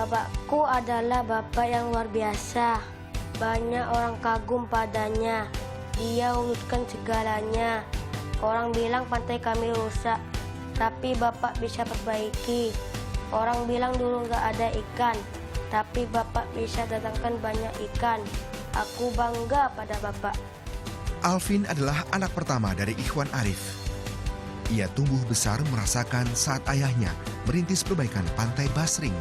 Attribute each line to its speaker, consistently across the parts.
Speaker 1: Bapakku adalah bapak yang luar biasa. Banyak orang kagum padanya. Dia wujudkan segalanya. Orang bilang pantai kami rusak, tapi bapak bisa perbaiki. Orang bilang dulu nggak ada ikan, tapi bapak bisa datangkan banyak ikan. Aku bangga pada bapak.
Speaker 2: Alvin adalah anak pertama dari Ikhwan Arif. Ia tumbuh besar merasakan saat ayahnya merintis perbaikan Pantai Basring.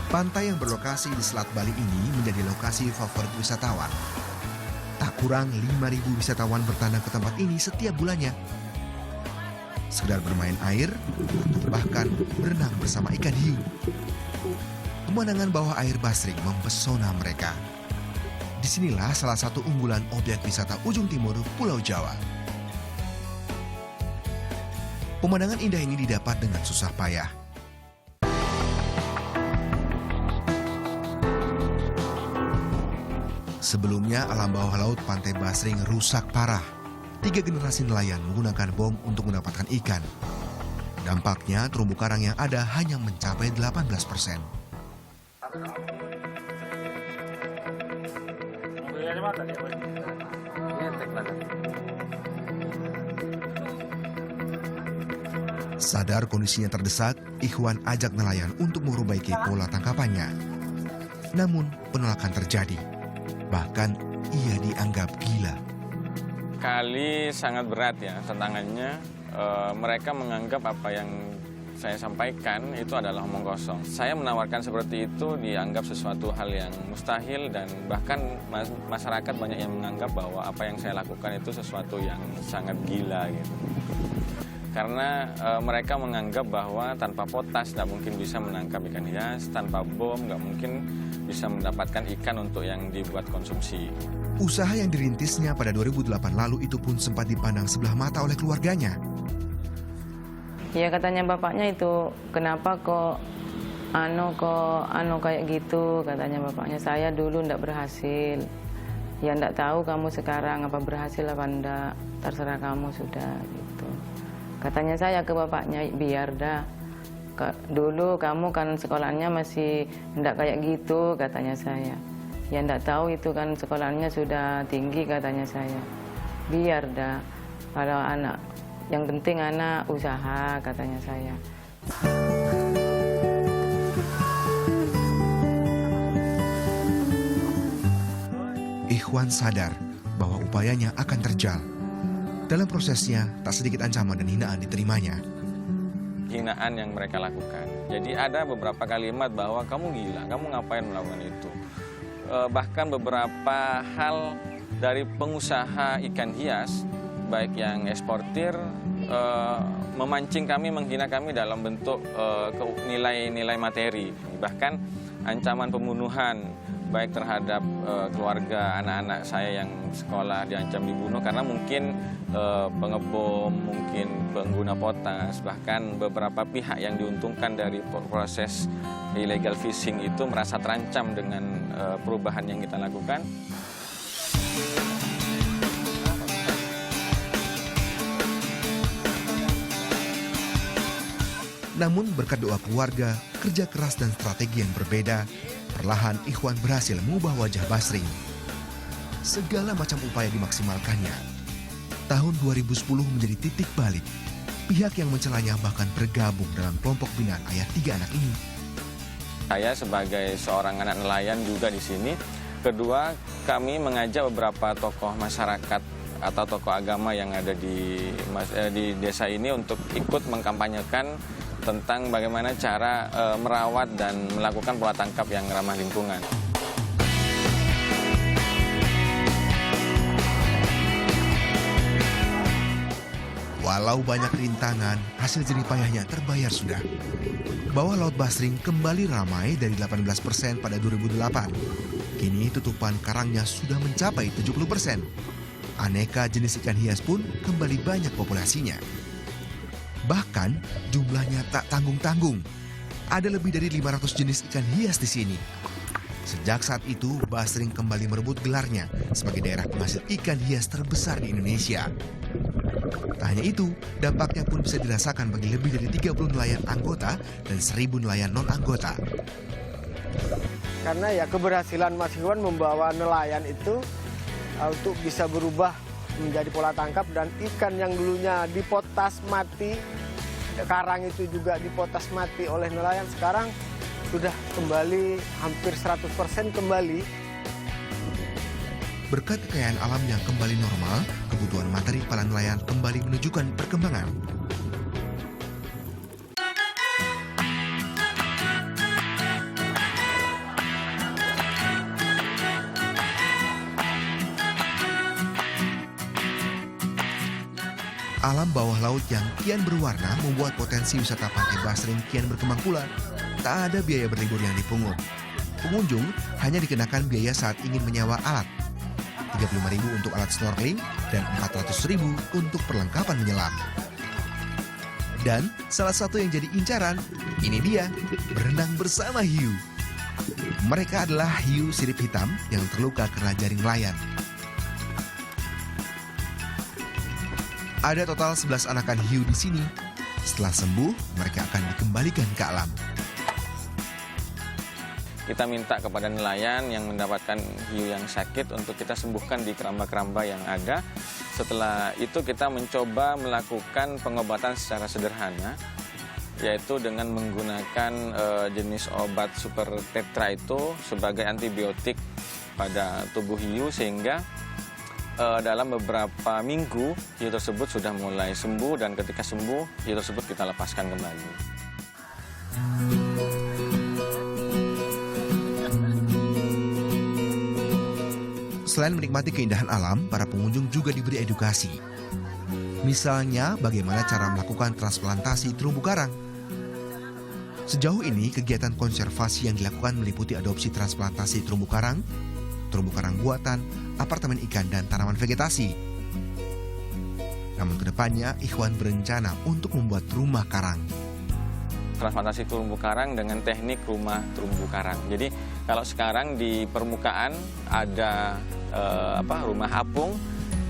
Speaker 2: Pantai yang berlokasi di Selat Bali ini menjadi lokasi favorit wisatawan. Tak kurang 5.000 wisatawan bertandang ke tempat ini setiap bulannya. Sekedar bermain air, bahkan berenang bersama ikan hiu. Pemandangan bawah air Basring mempesona mereka. Disinilah salah satu unggulan objek wisata ujung timur Pulau Jawa. Pemandangan indah ini didapat dengan susah payah. Sebelumnya alam bawah laut Pantai Basring rusak parah. 3 generasi nelayan menggunakan bom untuk mendapatkan ikan. Dampaknya terumbu karang yang ada hanya mencapai 18%. Sadar kondisinya terdesak, Ikhwan ajak nelayan untuk memperbaiki pola tangkapannya. Namun penolakan terjadi. Bahkan ia dianggap gila.
Speaker 3: Kali sangat berat ya tantangannya. Mereka menganggap apa yang saya sampaikan itu adalah omong kosong. Saya menawarkan seperti itu dianggap sesuatu hal yang mustahil dan bahkan masyarakat banyak yang menganggap bahwa apa yang saya lakukan itu sesuatu yang sangat gila gitu. Karena mereka menganggap bahwa tanpa potas tidak mungkin bisa menangkap ikan hias, tanpa bom nggak mungkin bisa mendapatkan ikan untuk yang dibuat konsumsi.
Speaker 2: Usaha yang dirintisnya pada 2008 lalu itu pun sempat dipandang sebelah mata oleh keluarganya.
Speaker 4: Ya katanya bapaknya itu, kenapa kok kayak gitu, katanya bapaknya. Saya dulu ndak berhasil. Ya ndak tahu kamu sekarang apa berhasil apa ndak, terserah kamu sudah gitu. Katanya saya ke bapaknya, biar dah. Dulu kamu kan sekolahnya masih ndak kayak gitu, katanya saya. Ya ndak tahu itu kan sekolahnya sudah tinggi, katanya saya. Biar dah, kalau anak, yang penting anak usaha, katanya saya.
Speaker 2: Ikhwan sadar bahwa upayanya akan terjal. Dalam prosesnya, tak sedikit ancaman dan hinaan diterimanya.
Speaker 3: Hinaan yang mereka lakukan. Jadi ada beberapa kalimat bahwa kamu gila, kamu ngapain melakukan itu. Bahkan beberapa hal dari pengusaha ikan hias, baik yang eksportir, memancing kami, menghina kami dalam bentuk nilai-nilai materi. Bahkan ancaman pembunuhan, baik terhadap keluarga anak-anak saya yang sekolah diancam dibunuh karena mungkin pengebom, mungkin pengguna potas, bahkan beberapa pihak yang diuntungkan dari proses illegal fishing itu merasa terancam dengan perubahan yang kita lakukan.
Speaker 2: Namun berkat doa keluarga, kerja keras dan strategi yang berbeda, perlahan Ikhwan berhasil mengubah wajah Basring. Segala macam upaya dimaksimalkannya. Tahun 2010 menjadi titik balik. Pihak yang mencelanya bahkan bergabung dalam kelompok binaan ayah 3 anak ini.
Speaker 3: Saya sebagai seorang anak nelayan juga di sini. Kedua, kami mengajak beberapa tokoh masyarakat atau tokoh agama yang ada di desa ini untuk ikut mengkampanyekan tentang bagaimana cara merawat dan melakukan pola tangkap yang ramah lingkungan.
Speaker 2: Walau banyak rintangan, hasil jerih payahnya terbayar sudah. Bawah Laut Basring kembali ramai dari 18% pada 2008. Kini tutupan karangnya sudah mencapai 70%. Aneka jenis ikan hias pun kembali banyak populasinya. Bahkan jumlahnya tak tanggung-tanggung. Ada lebih dari 500 jenis ikan hias di sini. Sejak saat itu, Basring kembali merebut gelarnya sebagai daerah penghasil ikan hias terbesar di Indonesia. Tak hanya itu, dampaknya pun bisa dirasakan bagi lebih dari 30 nelayan anggota dan 1.000 nelayan non-anggota.
Speaker 5: Karena ya keberhasilan Mas Iwan membawa nelayan itu untuk bisa berubah menjadi pola tangkap, dan ikan yang dulunya dipotas mati, karang itu juga dipotas mati oleh nelayan, sekarang sudah kembali hampir 100% kembali.
Speaker 2: Berkat kekayaan alam yang kembali normal, kebutuhan materi para nelayan kembali menunjukkan perkembangan. Alam bawah laut yang kian berwarna membuat potensi wisata Pantai Basring kian berkembang pula. Tak ada biaya berlibur yang dipungut. Pengunjung hanya dikenakan biaya saat ingin menyewa alat. 35.000 untuk alat snorkeling dan 400.000 untuk perlengkapan menyelam. Dan salah satu yang jadi incaran, ini dia, berenang bersama hiu. Mereka adalah hiu sirip hitam yang terluka karena jaring nelayan. Ada total 11 anakan hiu di sini. Setelah sembuh, mereka akan dikembalikan ke alam.
Speaker 3: Kita minta kepada nelayan yang mendapatkan hiu yang sakit untuk kita sembuhkan di keramba-keramba yang ada. Setelah itu kita mencoba melakukan pengobatan secara sederhana, yaitu dengan menggunakan jenis obat super tetra itu sebagai antibiotik pada tubuh hiu, sehingga dalam beberapa minggu hiu tersebut sudah mulai sembuh, dan ketika sembuh hiu tersebut kita lepaskan kembali.
Speaker 2: Selain menikmati keindahan alam, para pengunjung juga diberi edukasi. Misalnya, bagaimana cara melakukan transplantasi terumbu karang. Sejauh ini, kegiatan konservasi yang dilakukan meliputi adopsi transplantasi terumbu karang buatan, apartemen ikan, dan tanaman vegetasi. Namun kedepannya, Ikhwan berencana untuk membuat rumah karang.
Speaker 3: Transplantasi terumbu karang dengan teknik rumah terumbu karang. Jadi kalau sekarang di permukaan ada rumah apung,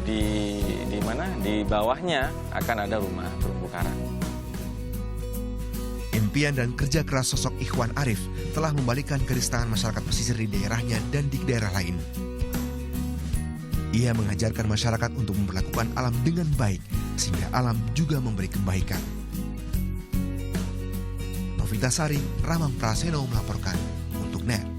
Speaker 3: di mana di bawahnya akan ada rumah terumbu karang.
Speaker 2: Impian dan kerja keras sosok Ikhwan Arif telah membalikkan garis tangan masyarakat pesisir di daerahnya dan di daerah lain. Ia mengajarkan masyarakat untuk memperlakukan alam dengan baik, sehingga alam juga memberi kebaikan. Novita Sari, Ramang Praseno melaporkan untuk NET.